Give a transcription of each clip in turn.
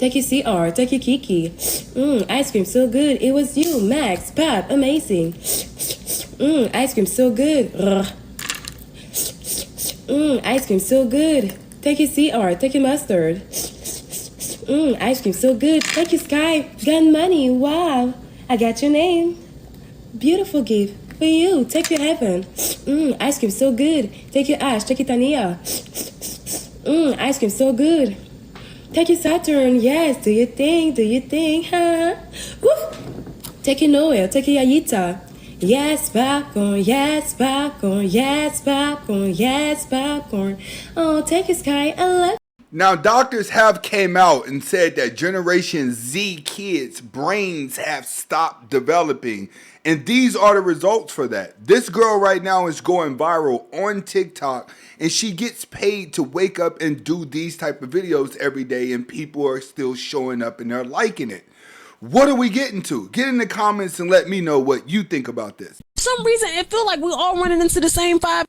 Take your CR, take your Kiki. Ice cream so good. It was you, Max, Pop, amazing. Ice cream so good. Ice cream so good. Take your CR, take your mustard. Ice cream so good. Take your Sky, got money. Wow, I got your name. Beautiful gift for you. Take your Heaven. Ice cream so good. Take your Ash, take your Tania. Ice cream so good. Take your Saturn, yes, do your thing, huh? Woo! Take your Noel, take your Yayita. Yes, popcorn, yes, popcorn, yes, popcorn, yes, popcorn. Oh, take your Sky, I love. Now, doctors have came out and said that Generation Z kids' brains have stopped developing. And these are the results for that. This girl right now is going viral on TikTok, and she gets paid to wake up and do these type of videos every day, and people are still showing up and they're liking it. What are we getting to? Get in the comments and let me know what you think about this. For some reason, it feels like we're all running into the same five.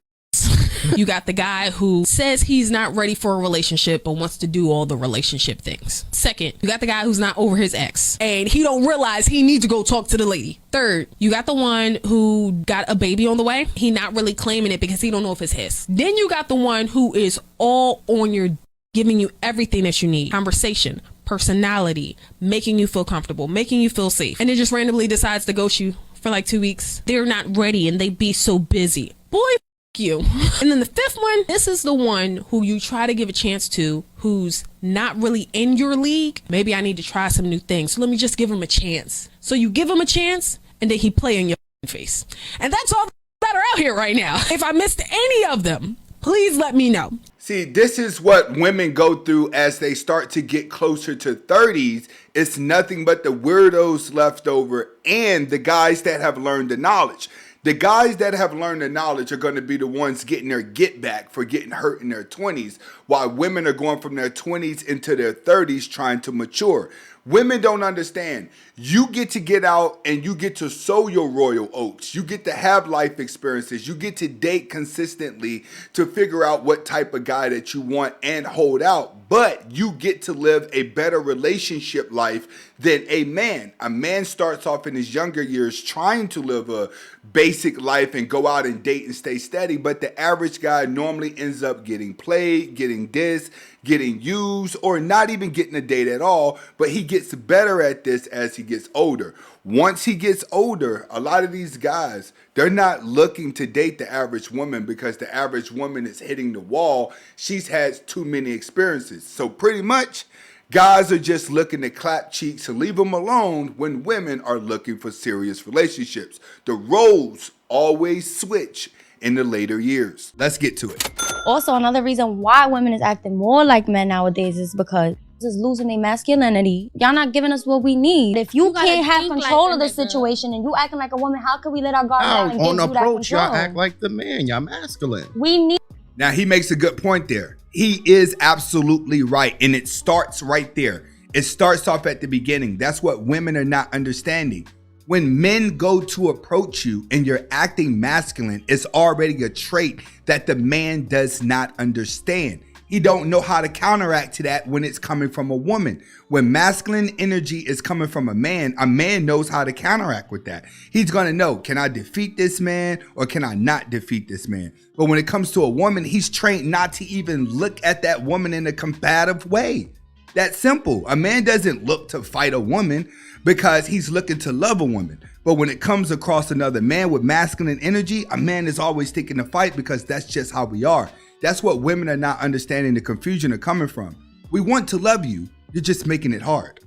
You got the guy who says he's not ready for a relationship but wants to do all the relationship things. Second, you got the guy who's not over his ex and he don't realize he needs to go talk to the lady. Third, you got the one who got a baby on the way. He not really claiming it because he don't know if it's his. Then you got the one who is all on your, giving you everything that you need. Conversation, personality, making you feel comfortable, making you feel safe. And then just randomly decides to ghost you for like 2 weeks. They're not ready and they be so busy. Boy, you. And then the fifth one, this is the one who you try to give a chance to, who's not really in your league. Maybe I need to try some new things, so let me just give him a chance. So you give him a chance and then he play in your face. And that's all that are out here right now. If I missed any of them, please let me know. See, this is what women go through as they start to get closer to 30s. It's nothing but the weirdos left over and the guys that have learned the knowledge. The guys that have learned the knowledge are going to be the ones getting their get back for getting hurt in their 20s, while women are going from their 20s into their 30s trying to mature. Women don't understand. You get to get out and you get to sow your royal oats. You get to have life experiences. You get to date consistently to figure out what type of guy that you want and hold out. But you get to live a better relationship life than a man. A man starts off in his younger years trying to live a basic life and go out and date and stay steady. But the average guy normally ends up getting played, getting dissed, getting used, or not even getting a date at all. But he gets better at this as he gets older. Once he gets older, a lot of these guys, they're not looking to date the average woman because the average woman is hitting the wall. She's had too many experiences. So pretty much, guys are just looking to clap cheeks and leave them alone when women are looking for serious relationships. The roles always switch in the later years. Let's get to it. Also, another reason why women is acting more like men nowadays is because is losing their masculinity. Y'all not giving us what we need. If you can't have control of the situation and you acting like a woman, how can we let our guard down and give you that control? Y'all act like the man. Y'all masculine. We need. Now, he makes a good point there. He is absolutely right. And it starts right there. It starts off at the beginning. That's what women are not understanding. When men go to approach you and you're acting masculine, it's already a trait that the man does not understand. He don't know how to counteract to that when it's coming from a woman. When masculine energy is coming from a man knows how to counteract with that. He's going to know, can I defeat this man or can I not defeat this man? But when it comes to a woman, he's trained not to even look at that woman in a combative way. That's simple. A man doesn't look to fight a woman because he's looking to love a woman. But when it comes across another man with masculine energy, a man is always thinking to fight because that's just how we are. That's what women are not understanding the confusion are coming from. We want to love you. You're just making it hard.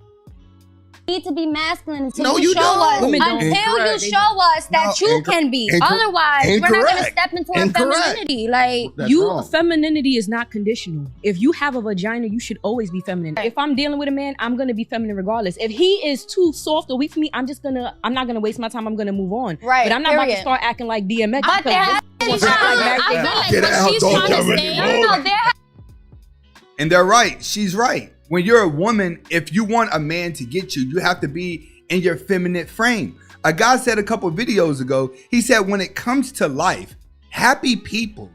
Need to be masculine until No, you you show don't. us. Until you show us that you can be. Otherwise, we're not going to step into our femininity. Like femininity is not conditional. If you have a vagina, you should always be feminine. If I'm dealing with a man, I'm going to be feminine regardless. If he is too soft or weak for me, I'm not going to waste my time. I'm going to move on. Right. But I'm not about to start acting like DMX. But there has been times. I feel like what she's trying to say. And they're right. She's right. When you're a woman, if you want a man to get you, you have to be in your feminine frame. A guy said a couple videos ago, he said when it comes to life, happy people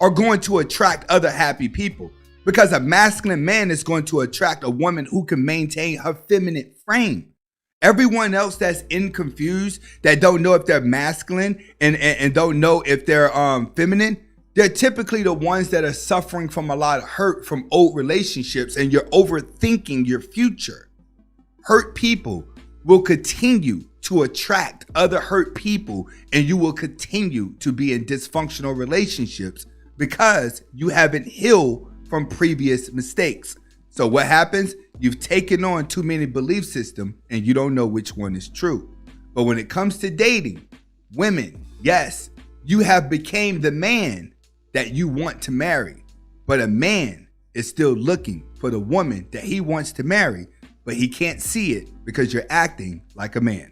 are going to attract other happy people. Because a masculine man is going to attract a woman who can maintain her feminine frame. Everyone else that's confused, that don't know if they're masculine and don't know if they're feminine, they're typically the ones that are suffering from a lot of hurt from old relationships, and you're overthinking your future. Hurt people will continue to attract other hurt people, and you will continue to be in dysfunctional relationships because you haven't healed from previous mistakes. So what happens? You've taken on too many belief systems and you don't know which one is true. But when it comes to dating, women, yes, you have became the man that you want to marry. But a man is still looking for the woman that he wants to marry, but he can't see it because you're acting like a man.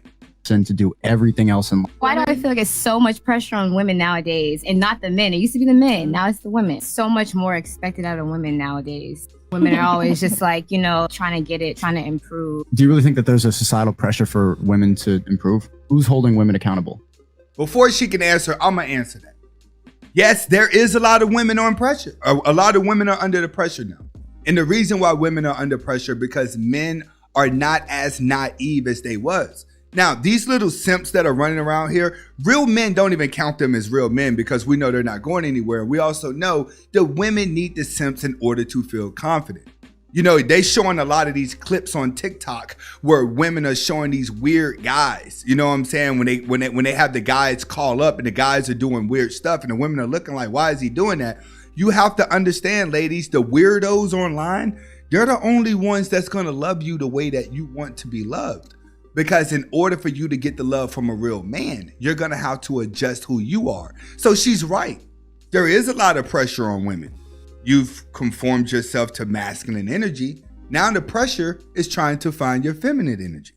And to do everything else in life. Why do I feel like it's so much pressure on women nowadays and not the men? It used to be the men, now it's the women. So much more expected out of women nowadays. Women are always just like, you know, trying to get it, trying to improve. Do you really think that there's a societal pressure for women to improve? Who's holding women accountable? Before she can answer, I'm going to answer that. Yes, there is a lot of women on pressure. A lot of women are under the pressure now. And the reason why women are under pressure because men are not as naive as they was. Now, these little simps that are running around here, real men don't even count them as real men because we know they're not going anywhere. We also know that women need the simps in order to feel confident. You know, they showing a lot of these clips on TikTok where women are showing these weird guys. You know what I'm saying? When they have the guys call up and the guys are doing weird stuff and the women are looking like, why is he doing that? You have to understand, ladies, the weirdos online, they're the only ones that's going to love you the way that you want to be loved. Because in order for you to get the love from a real man, you're going to have to adjust who you are. So she's right. There is a lot of pressure on women. You've conformed yourself to masculine energy. Now the pressure is trying to find your feminine energy.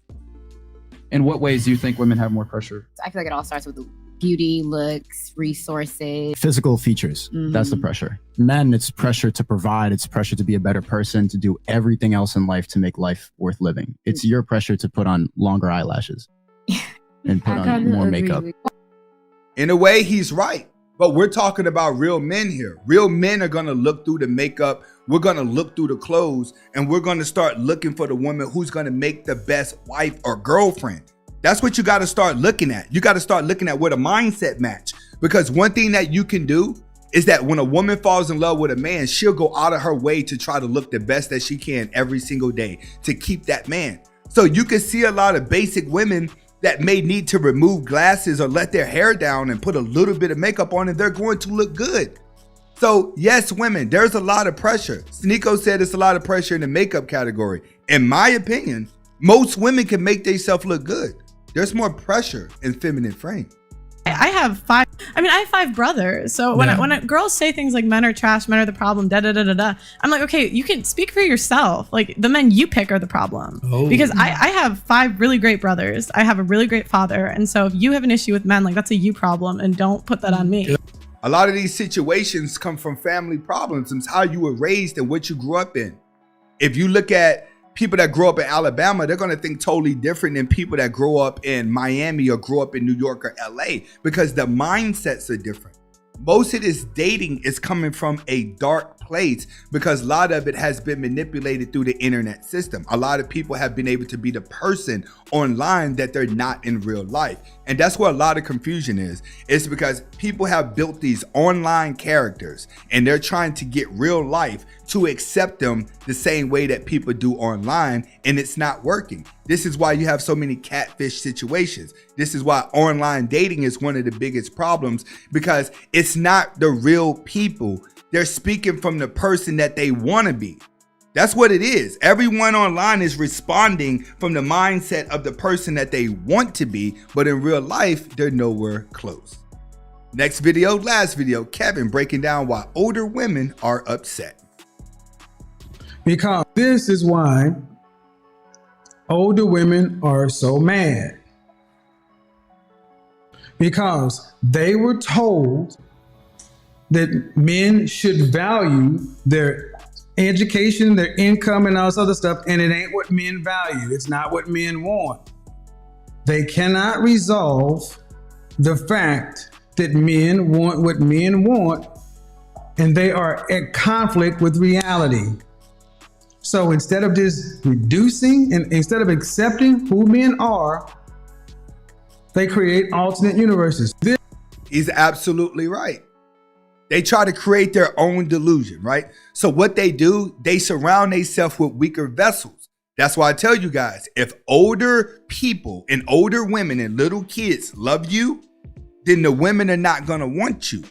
In what ways do you think women have more pressure? I feel like it all starts with beauty, looks, resources. Physical features. That's the pressure. Men, it's pressure to provide. It's pressure to be a better person, to do everything else in life to make life worth living. It's your pressure to put on longer eyelashes and put on more makeup. In a way, he's right. But we're talking about real men here. Real men are going to look through the makeup. We're going to look through the clothes, and we're going to start looking for the woman who's going to make the best wife or girlfriend. That's what you got to start looking at. You got to start looking at what a mindset match. Because one thing that you can do is that when a woman falls in love with a man, she'll go out of her way to try to look the best that she can every single day to keep that man. So you can see a lot of basic women that may need to remove glasses or let their hair down and put a little bit of makeup on, and they're going to look good. So yes, women, there's a lot of pressure. Sneeko said it's a lot of pressure in the makeup category. In my opinion, most women can make themselves look good. There's more pressure in feminine frame. I have five brothers. So when girls say things like men are trash, men are the problem, I'm like, okay, you can speak for yourself. Like the men you pick are the problem. Because I have 5 really great brothers. I have a really great father. And so if you have an issue with men, like that's a you problem, and don't put that on me. A lot of these situations come from family problems. It's how you were raised and what you grew up in. If you look at people that grow up in Alabama, they're going to think totally different than people that grow up in Miami or grow up in New York or LA, because the mindsets are different. Most of this dating is coming from a dark place because a lot of it has been manipulated through the internet system. A lot of people have been able to be the person online that they're not in real life. And that's where a lot of confusion is. It's because people have built these online characters and they're trying to get real life to accept them the same way that people do online, and it's not working. This is why you have so many catfish situations. This is why online dating is one of the biggest problems, because it's not the real people. They're speaking from the person that they want to be. That's what it is. Everyone online is responding from the mindset of the person that they want to be, but in real life, they're nowhere close. Next video, last video, Kevin breaking down why older women are upset. Because this is why older women are so mad. Because they were told that men should value their education, their income, and all this other stuff, and it ain't what men value. It's not what men want. They cannot resolve the fact that men want what men want, and they are at conflict with reality. So instead of just reducing and instead of accepting who men are, they create alternate universes. He's absolutely right. They try to create their own delusion, right? So what they do, they surround themselves with weaker vessels. That's why I tell you guys, if older people and older women and little kids love you, then the women are not going to want you.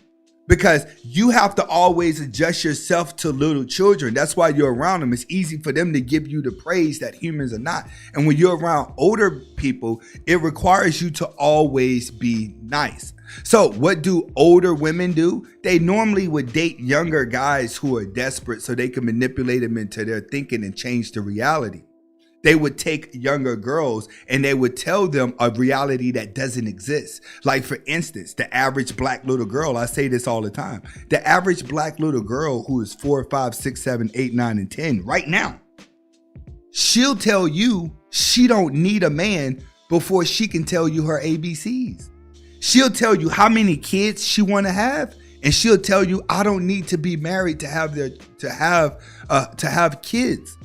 Because you have to always adjust yourself to little children. That's why you're around them. It's easy for them to give you the praise that humans are not. And when you're around older people, it requires you to always be nice. So what do older women do? They normally would date younger guys who are desperate so they can manipulate them into their thinking and change the reality. They would take younger girls and they would tell them a reality that doesn't exist. Like, for instance, the average black little girl, I say this all the time, the average black little girl who is 4, 5, 6, 7, 8, 9, and 10 right now, she'll tell you she don't need a man before she can tell you her ABCs. She'll tell you how many kids she want to have, and she'll tell you, I don't need to be married to have kids.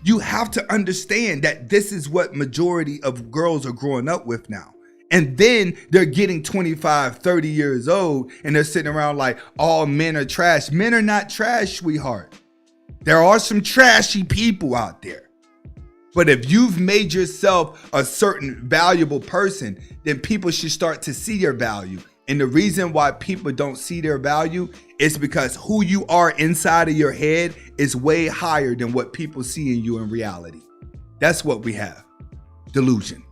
You have to understand that this is what majority of girls are growing up with now. And then they're getting 25, 30 years old and they're sitting around like, all men are trash. Men are not trash, sweetheart. There are some trashy people out there. But if you've made yourself a certain valuable person, then people should start to see your value. And the reason why people don't see their value is because who you are inside of your head is way higher than what people see in you in reality. That's what we have. Delusion.